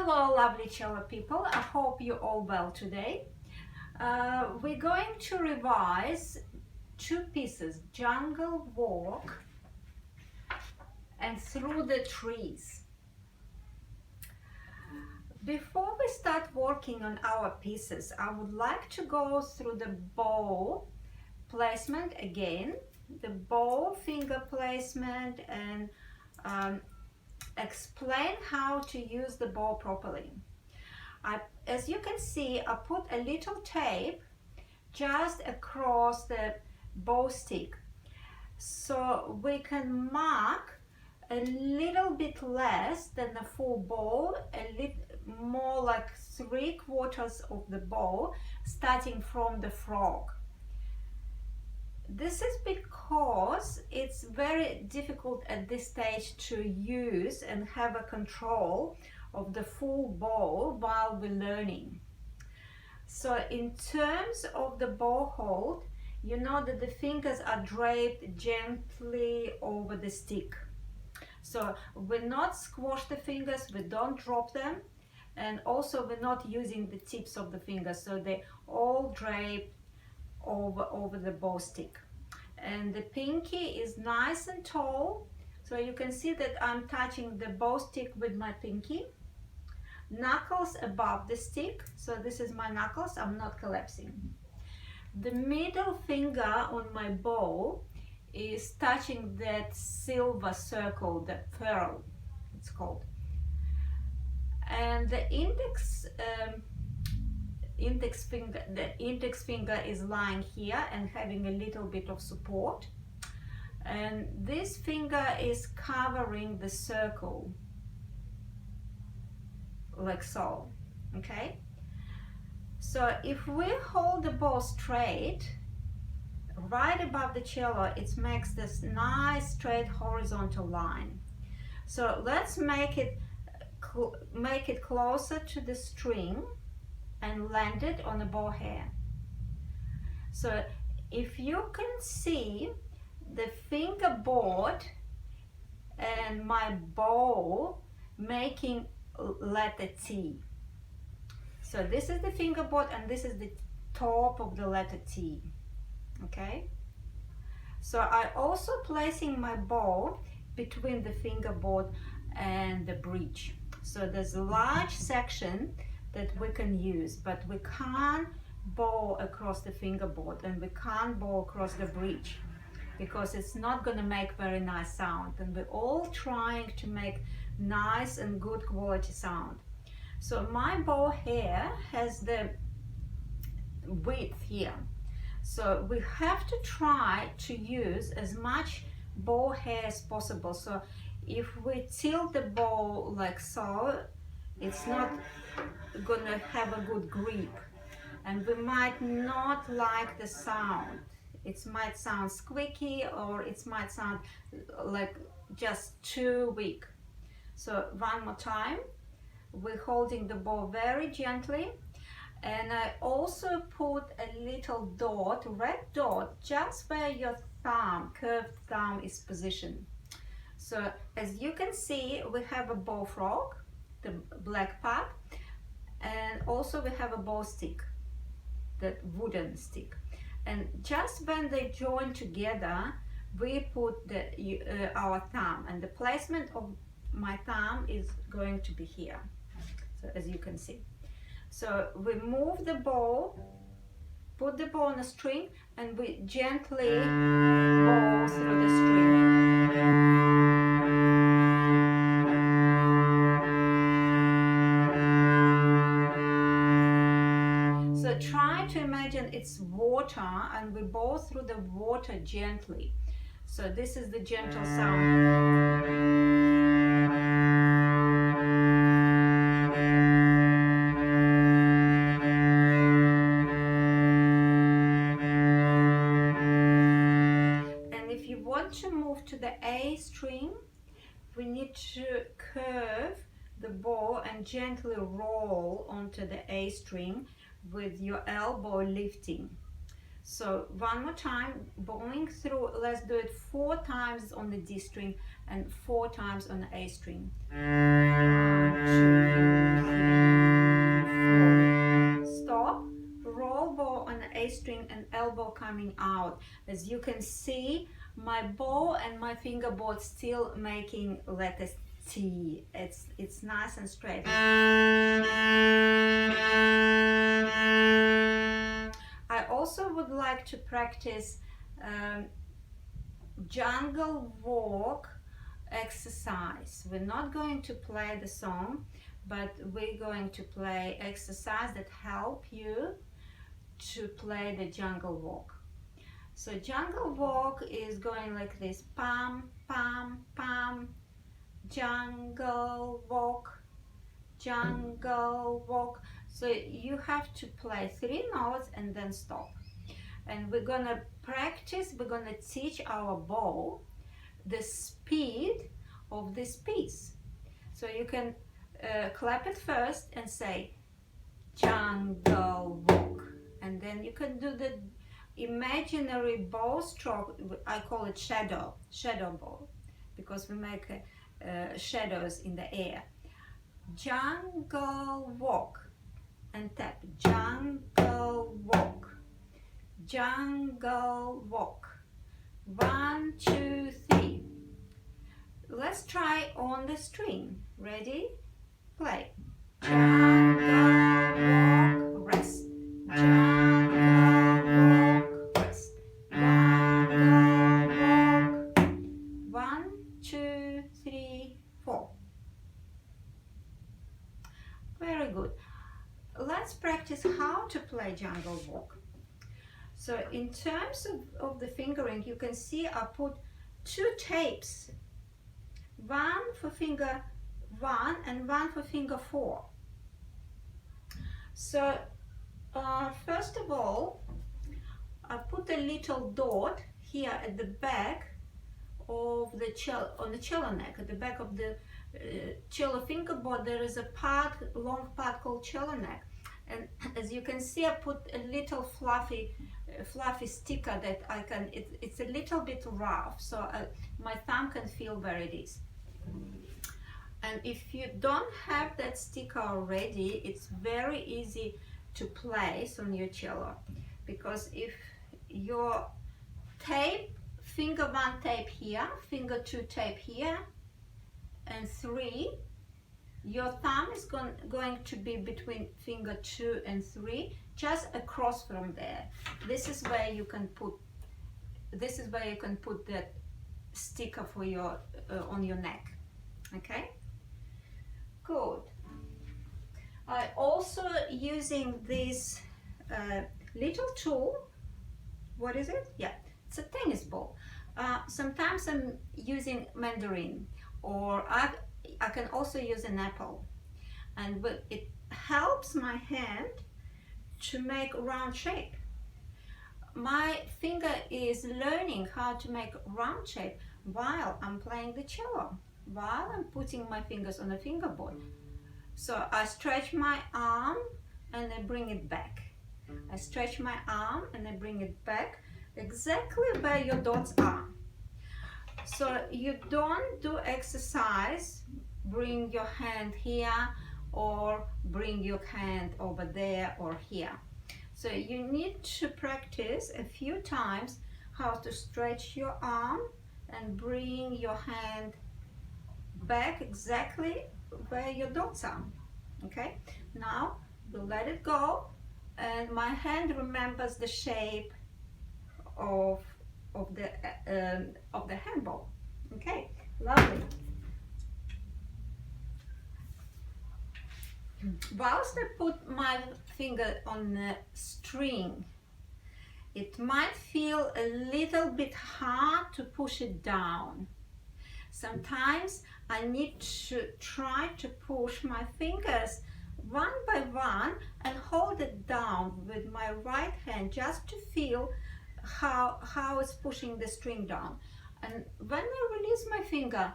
Hello lovely cello people, I hope you're all well today. We're going to revise two pieces, Jungle Walk and Through the Trees. Before we start working on our pieces, I would like to go through the bow placement again, the bow finger placement, and explain how to use the bow properly. As you can see, I put a little tape just across the bow stick, so we can mark a little bit less than the full bow, a little more like 3/4 of the bow, starting from the frog. This is because it's very difficult at this stage to use and have a control of the full bow while we're learning. So in terms of the bow hold, you know that the fingers are draped gently over the stick. So we not squash the fingers, we don't drop them, and also we're not using the tips of the fingers, so they all drape over the bow stick. And the pinky is nice and tall, so you can see that I'm touching the bow stick with my pinky. Knuckles above the stick, so this is my knuckles, I'm not collapsing. The middle finger on my bow is touching that silver circle, the pearl it's called. And the index finger is lying here and having a little bit of support, and this finger is covering the circle like so. Okay, so if we hold the bow straight right above the cello, it makes this nice straight horizontal line. So let's make it closer to the string and land it on the bow hair. So if you can see the fingerboard and my bow making letter T. So this is the fingerboard and this is the top of the letter T. Okay, so I also placing my bow between the fingerboard and the bridge. So there's a large section that we can use, but we can't bow across the fingerboard and we can't bow across the bridge because it's not going to make very nice sound, and we're all trying to make nice and good quality sound. So my bow hair has the width here, so we have to try to use as much bow hair as possible. So if we tilt the bow like so, it's not gonna have a good grip, and we might not like the sound. It might sound squeaky, or it might sound like just too weak. So one more time, we're holding the bow very gently, and I also put a little dot, red dot, just where your thumb, curved thumb is positioned. So as you can see, we have a bow frog, the black part, and also we have a bow stick, that wooden stick. And just when they join together, we put our thumb, and the placement of my thumb is going to be here, so as you can see. So we move the bow, put the bow on a string, and we gently bow through the string. So try to imagine it's water, and we bow through the water gently. So this is the gentle sound. And if you want to move to the A string, we need to curve the bow and gently roll onto the A string with your elbow lifting. So one more time, bowing through, let's do it 4 times on the D string and 4 times on the A string. 1, 2, 3, string and elbow coming out. As you can see, my bow and my fingerboard still making letter T. It's nice and straight. I also would like to practice jungle walk exercise. We're not going to play the song, but we're going to play exercise that help you to play the jungle walk. So jungle walk is going like this: pam, pam, pam, jungle walk, jungle walk. So you have to play 3 notes and then stop. And we're gonna practice, we're gonna teach our bow the speed of this piece. So you can clap it first and say jungle walk, and then you can do the imaginary bow stroke. I call it shadow bow, because we make shadows in the air. Jungle walk, and tap jungle walk, jungle walk. 1, 2, 3. Let's try on the string. Ready? Play. Jungle walk, rest. Jungle walk, rest. Jungle walk. 1, 2, 3, 4. Very good. Let's practice how to play jungle walk. So in terms of the fingering, you can see I put 2 tapes, one for finger 1 and one for finger 4. So first of all, I put a little dot here at the back of the cello, on the cello neck. At the back of the cello fingerboard there is a part, long part called cello neck. And as you can see, I put a little fluffy sticker that I can, it's a little bit rough, so my thumb can feel where it is. And if you don't have that sticker already, it's very easy to place on your cello, because if your tape, finger 1 tape here, finger 2 tape here, and 3, your thumb is going to be between finger 2 and 3, just across from there. This is where you can put that sticker for your on your neck. Okay, good. I also using this little tool. What is it? Yeah, it's a tennis ball. Sometimes I'm using mandarin, or I can also use an apple, and it helps my hand to make round shape. My finger is learning how to make round shape while I'm playing the cello, while I'm putting my fingers on the fingerboard. So I stretch my arm and I bring it back. I stretch my arm and I bring it back exactly where your dots are. So you don't do exercise, bring your hand here or bring your hand over there or here. So you need to practice a few times how to stretch your arm and bring your hand back exactly where your dots are. Okay, now we'll let it go, and my hand remembers the shape of the handball. Okay, lovely. Whilst I put my finger on the string, it might feel a little bit hard to push it down. Sometimes I need to try to push my fingers one by one and hold it down with my right hand just to feel how it's pushing the string down. And when I release my finger,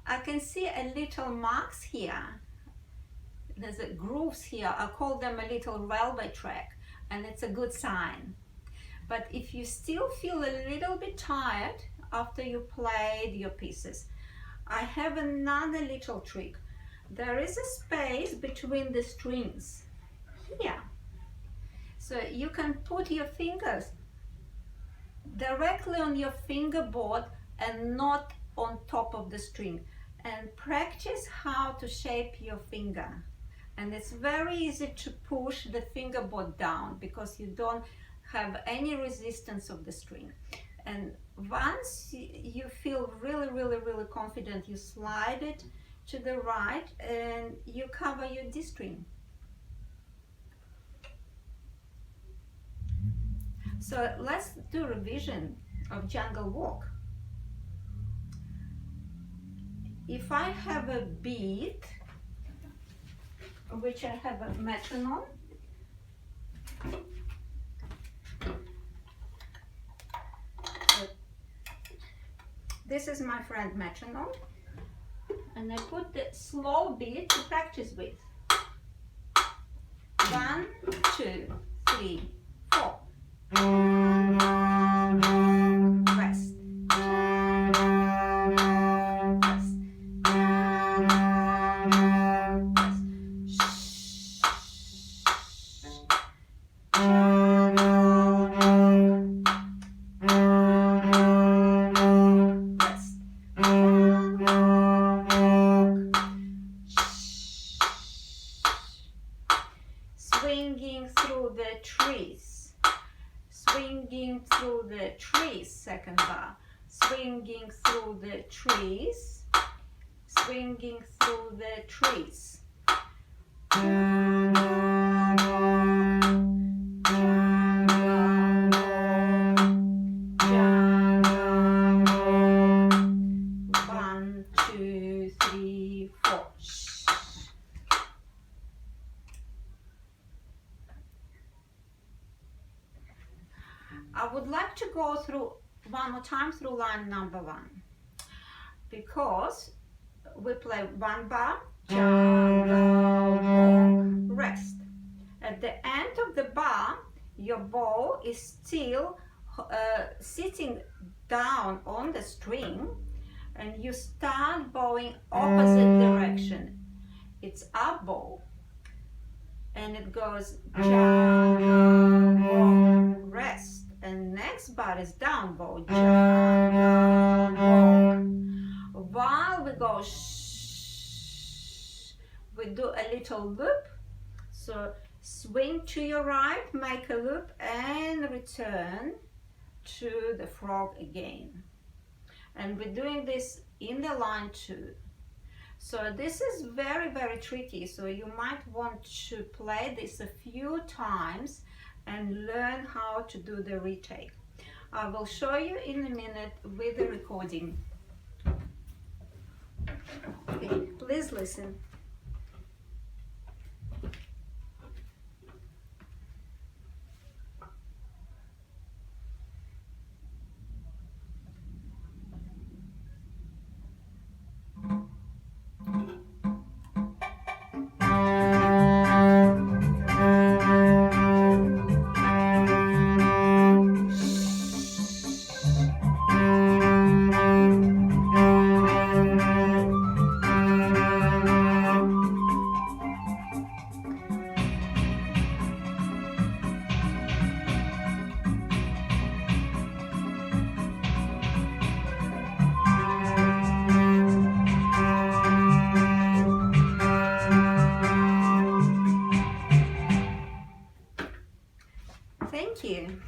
I can see a little marks here. There's a grooves here. I call them a little railway track, and it's a good sign. But if you still feel a little bit tired after you played your pieces, I have another little trick. There is a space between the strings here. So you can put your fingers directly on your fingerboard and not on top of the string, and practice how to shape your finger. And it's very easy to push the fingerboard down because you don't have any resistance of the string. And once you feel really confident, you slide it to the right and you cover your D string. So let's do revision of Jungle Walk. If I have a beat, which I have a metronome, this is my friend metronome, and I put the slow beat to practice with. 1, 2, 3, 4. Rest. Swinging through the trees, swinging through the trees, second bar, swinging through the trees, swinging through the trees. One, two, three, four. I would like to go through one more time through line number 1, because we play 1 bar, jungle walk, rest. At the end of the bar, your bow is still sitting down on the string, and you start bowing opposite direction. It's up bow, and it goes jungle walk, rest. And next bar is down bow, jungle walk. While we go shh, we do a little loop. So swing to your right, make a loop, and return to the frog again. And we're doing this in the line 2. So this is very tricky, so you might want to play this a few times and learn how to do the retake. I will show you in a minute with the recording. Okay, please listen. Thank you.